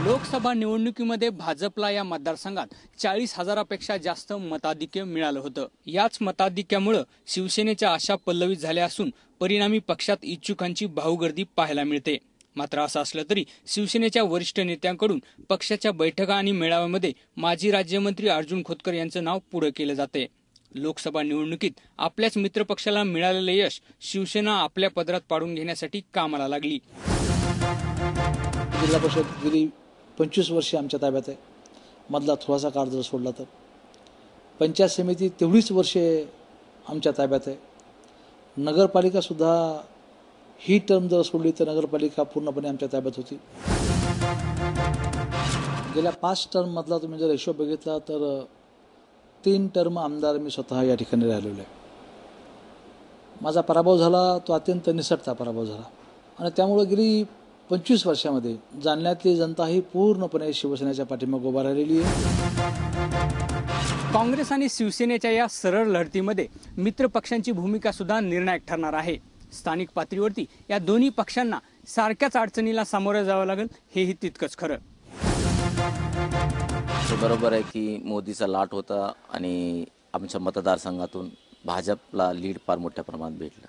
लोकसभा निवडणुकीमध्ये भाजपला या मतदारसंघात 40,000पेक्षा जास्त मताधिक्य मिळालं होतं। याच मताधिक्यामुळे शिवसेनेच्या आशा पल्लवित झाल्या असून परिणामी पक्षात इच्छुकांची भाऊगर्दी पाहायला मिळते। मात्र असं असलं तरी शिवसेनेच्या वरिष्ठ नेत्यांकडून पक्षाच्या बैठका आणि मेळाव्यामध्ये माजी राज्यमंत्री अर्जुन खोतकर यांचं नाव पुढे केलं जाते। लोकसभा निवडणुकीत आपल्याच मित्रपक्षाला मिळालेलं यश शिवसेना आपल्या पदरात पाडून घेण्यासाठी कामाला लागली। जिल्हा परिषद गेली 25 वर्षे आमच्या ताब्यात आहे। मधला थोडासा काळ जर सोडला तर पंचायत समिती तेवढीच वर्षे आमच्या ताब्यात आहे। नगरपालिका सुद्धा ही टर्म जर सोडली तर नगरपालिका पूर्णपणे आमच्या ताब्यात होती। गेल्या 5 टर्म मधला तुम्ही जर हिशोब बघितला तर 3 टर्म आमदार मी स्वतः या ठिकाणी राहिलेलो आहे। माझा पराभव झाला तो अत्यंत निसटता पराभव झाला आणि त्यामुळे गेली 25 वर्षामध्ये जालन्यातली जनता ही पूर्णपणे शिवसेनेच्या पाठीमागे उभा राहिलेली आहे। काँग्रेस आणि शिवसेनेच्या या सरळ लढतीमध्ये मित्र पक्षांची भूमिका सुद्धा निर्णायक ठरणार आहे। स्थानिक पातळीवरती या दोन्ही पक्षांना सारख्याच अडचणीला सामोरं जावं लागेल हेही तितकंच खरं। बरोबर आहे की मोदीचा लाट होता आणि आमच्या मतदारसंघातून भाजपला लीड फार मोठ्या प्रमाणात भेटलं।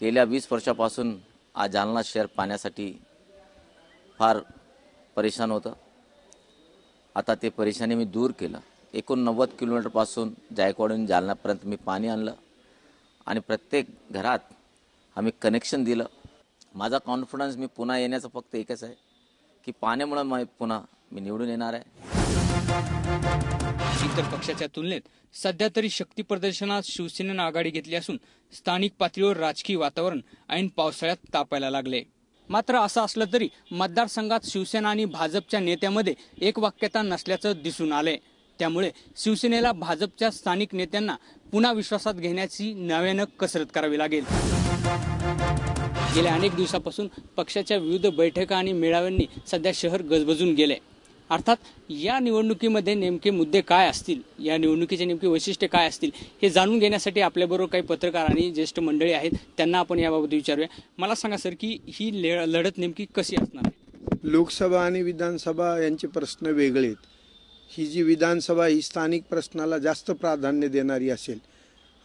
गेल्या 20 वर्षापासून आज जालना शहर पाण्यासाठी फार परेशान होतं। आता ते परेशानी मी दूर केलं। 89 किलोमीटरपासून जायकवाडून जालन्यापर्यंत मी पाणी आणलं आणि प्रत्येक घरात आम्ही कनेक्शन दिलं। माझा कॉन्फिडन्स मी पुन्हा येण्याचं फक्त एकच आहे की पाण्यामुळे पुन्हा मी निवडून येणार आहे। इतर पक्षाच्या तुलनेत सध्या तरी शक्ती प्रदर्शनात शिवसेनेनं आघाडी घेतली असून स्थानिक पातळीवर राजकीय वातावरण ऐन पावसाळ्यात तापायला लागले। मात्र असं असलं तरी मतदारसंघात शिवसेना आणि भाजपच्या नेत्यामध्ये एकवाक्यता नसल्याचं दिसून आलंय। त्यामुळे शिवसेनेला भाजपच्या स्थानिक नेत्यांना पुन्हा विश्वासात घेण्याची नव्यानं कसरत करावी लागेल। गेल्या अनेक दिवसापासून पक्षाच्या विविध बैठका आणि मेळाव्यांनी सध्या शहर गजबजून गेले। अर्थात या निवडणुकीमध्ये नेमके मुद्दे काय असतील, या निवडणुकीचे नेमके वैशिष्ट्य काय असतील हे जाणून घेण्यासाठी आपल्याबरोबर काही पत्रकार आणि ज्येष्ठ मंडळी आहेत, त्यांना आपण याबाबत विचारूया। मला सांगा सर की ही लढत नेमकी कशी असणार आहे? लोकसभा आणि विधानसभा यांचे प्रश्न वेगळे आहेत। ही जी विधानसभा ही स्थानिक प्रश्नाला जास्त प्राधान्य देणारी असेल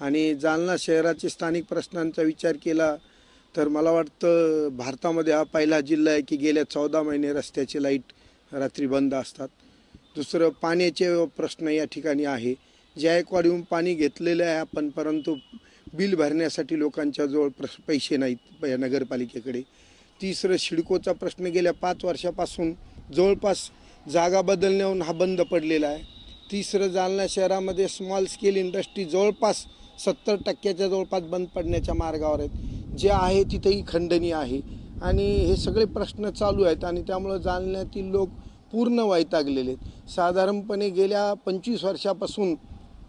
आणि जालना शहराचे स्थानिक प्रश्नांचा विचार केला तर मला वाटतं भारतामध्ये हा पहिला जिल्हा आहे की गेल्या 14 महिने रस्त्याचे लाईट रात्री बंद असतात। दुसरं पाण्याचे प्रश्न या ठिकाणी आहे। जायकवाडीहून पाणी घेतलेलं आहे आपण, परंतु बिल भरण्यासाठी लोकांच्या जवळ पैसे नाहीत नगरपालिकेकडे। तिसरं सिडकोचा प्रश्न गेल्या 5 वर्षापासून जवळपास जागा बदलण्याहून हा बंद पडलेला आहे। तिसरं जालना शहरामध्ये स्मॉल स्केल इंडस्ट्री जवळपास 70% जवळपास बंद पडण्याच्या मार्गावर आहेत। जे आहे तिथेही खंडणी आहे आणि हे सगळे प्रश्न चालू आहेत आणि त्यामुळे जालन्यातील लोक पूर्ण वैतागलेले आहेत। साधारणपणे गेल्या 25 वर्षापासून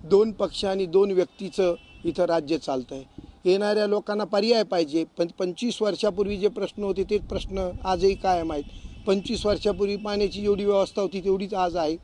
2 पक्ष आणि 2 व्यक्तीचं इथं राज्य चालतं आहे। येणाऱ्या लोकांना पर्याय पाहिजे, पण 25 वर्षापूर्वी जे प्रश्न होते ते प्रश्न आजही कायम आहेत। 25 वर्षापूर्वी पाण्याची जेवढी व्यवस्था होती तेवढीच आज आहे।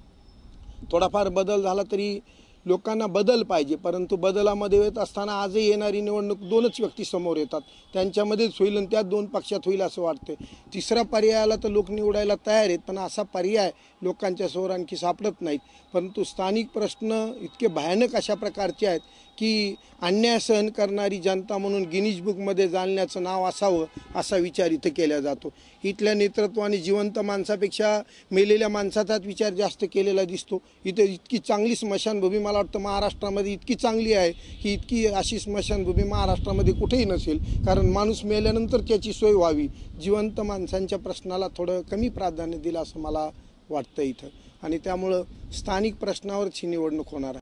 थोडाफार बदल झाला तरी लोकांना बदल पाहिजे, परंतु बदलामध्ये येत असताना आजही येणारी निवडणूक 2च व्यक्ती समोर येतात, त्यांच्यामध्येच होईल आणि त्या 2 पक्षात होईल असं वाटतं। तिसरा पर्यायाला तर लोक निवडायला तयार आहेत, पण असा पर्याय लोकांच्या समोर आणखी सापडत नाहीत। परंतु स्थानिक प्रश्न इतके भयानक अशा प्रकारचे आहेत की अन्याय सहन करणारी जनता म्हणून गिनीज बुकमध्ये जालन्याचं नाव असावं असा विचार इथं केला जातो। इथल्या नेतृत्वाने जिवंत माणसापेक्षा मेलेल्या माणसाचाच विचार जास्त केलेला दिसतो। इथं इतकी चांगली स्मशानभूमी मला वाटतं महाराष्ट्रामध्ये इतकी चांगली आहे की इतकी अशी स्मशानभूमी महाराष्ट्रामध्ये कुठेही नसेल, कारण माणूस मेल्यानंतर त्याची सोय व्हावी। जिवंत माणसांच्या प्रश्नाला थोडं कमी प्राधान्य दिलं असं मला वाटतं इथं, आणि त्यामुळं स्थानिक प्रश्नावरच ही निवडणूक होणार आहे।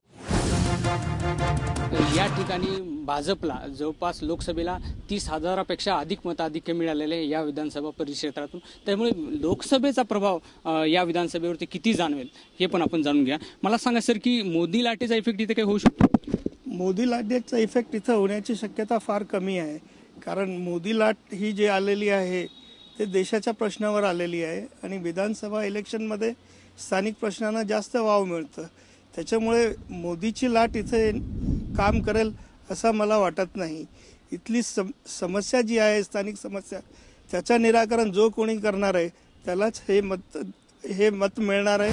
या ठिकाणी भाजपला जवळपास लोकसभेला 30,000पेक्षा अधिक मताधिक्य मिळालेले या विधानसभा परिक्षेत्रातून, त्यामुळे लोकसभेचा प्रभाव या विधानसभेवरती किती जाणवेल हे पण आपण जाणून घ्या। मला सांगा सर की मोदी लाटेचा इफेक्ट इथे काही होऊ शकतो? मोदी लाटेचा इफेक्ट इथं होण्याची शक्यता फार कमी आहे, कारण मोदी लाट ही जी आलेली आहे ते देशाच्या प्रश्नावर आलेली आहे आणि विधानसभा इलेक्शनमध्ये स्थानिक प्रश्नांना जास्त वाव मिळतं। त्याच्यामुळे मोदीची लाट इथे काम करेल असं मला वाटत नाही। इथली समस्या जी आहे स्थानिक समस्या त्याचं निराकरण जो कोणी करणार आहे त्यालाच हे हे मत मिळणार आहे.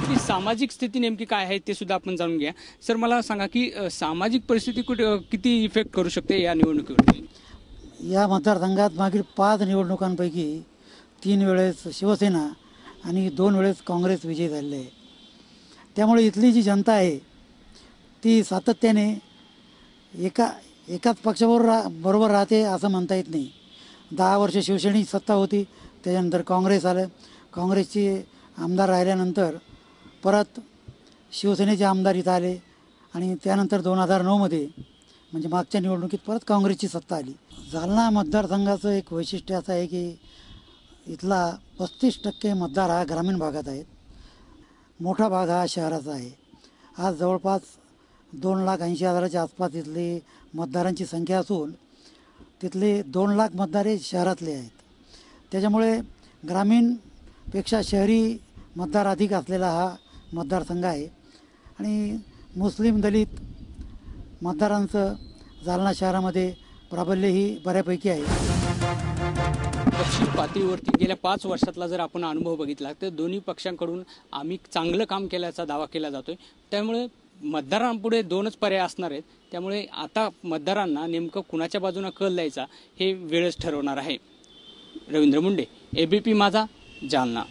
ती सामाजिक स्थिती नेमकी काय आहे ते सुद्धा आपण जाणून घ्या. सर, मला सांगा की सामाजिक परिस्थिती किती इफेक्ट करू शकते या निवडणुकीवर? या मतदारसंघात मागील 5 निवडणुकांपैकी 3 वेळेस शिवसेना आणि 2 वेळेस काँग्रेस विजयी झालेले आहे. त्यामुळे इथली जी जनता आहे ती सातत्याने एकाच पक्षाबरोबर बरोबर राहते असं म्हणता येत नाही. 10 वर्ष शिवसेनेची सत्ता होती, त्याच्यानंतर काँग्रेस आलं, काँग्रेसचे आमदार राहिल्यानंतर परत शिवसेनेचे आमदार इथं आले आणि त्यानंतर 2009मध्ये म्हणजे मागच्या निवडणुकीत परत काँग्रेसची सत्ता आली. जालना मतदारसंघाचं एक वैशिष्ट्य असं आहे की इथला 35% मतदार हा ग्रामीण भागात आहेत. मोठा भाग हा शहराचा आहे. आज जवळपास 2,80,000च्या आसपास इथले मतदारांची संख्या असून तिथले 2 लाख मतदार हे शहरातले आहेत. त्याच्यामुळे ग्रामीणपेक्षा शहरी मतदार अधिक असलेला हा मतदारसंघ आहे आणि मुस्लिम दलित मतदारांचं जालना शहरामध्ये प्राबल्यही बऱ्यापैकी आहे. पक्षी पातळीवरती गेल्या 5 वर्षातला जर आपण अनुभव बघितला तर दोन्ही पक्षांकडून आम्ही चांगलं काम केल्याचा दावा केला जातोय. त्यामुळे मतदारांपुढे 2च पर्याय असणार आहेत. त्यामुळे आता मतदारांना नेमकं कुणाच्या बाजूने कल द्यायचा हे वेळच ठरवणार आहे. रवींद्र मुंडे, ABP माझा, जालना.